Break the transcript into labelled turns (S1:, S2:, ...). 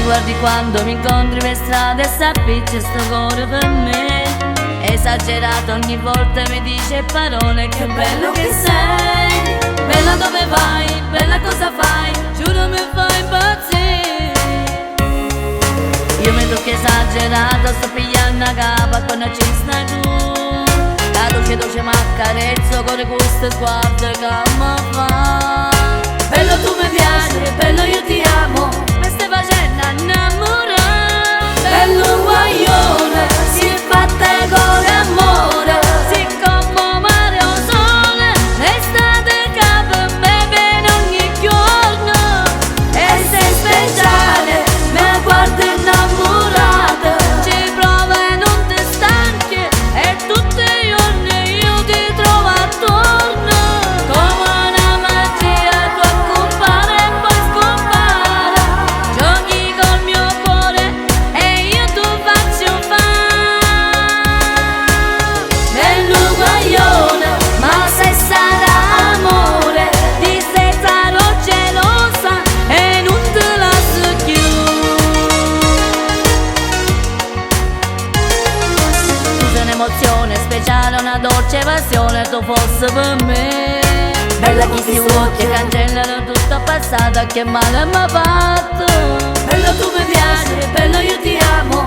S1: Guardi quando mi incontri per strada e s'appiccia sto cuore per me. Esagerato ogni volta mi dice parole, che bello che sei. Bella dove vai, bella cosa fai, giuro mi fai impazzire. Io mi tocco esagerato, sto pigliando a capa quando ci stai tu. La dolce mi accarezzo con questo sguardo che mi fa. Bello tu mi piaci, bello io ti amo, mi stai facendo innamorare. Bello guaglione, si è fatta con amore, si come mare o sole, l'estate che per me viene ogni giorno. E sei speciale, mi guardi innamorata, ci provo e non ti stanchi, e tutti i giorni io ti trovo attorno. Come una magia tu accompare e poi scompare, giochi col mio cuore e io tu faccio fare. Bello guaglione, ma se sarà amore, di sei sarò gelosa e non te lascio più. Tu sei un'emozione speciale, una dolce passione, tu fossi per me. Bella chi si vuole, che cancellano tutto passato, che male mi ha fatto. Bello tu mi piaci, bello io ti amo,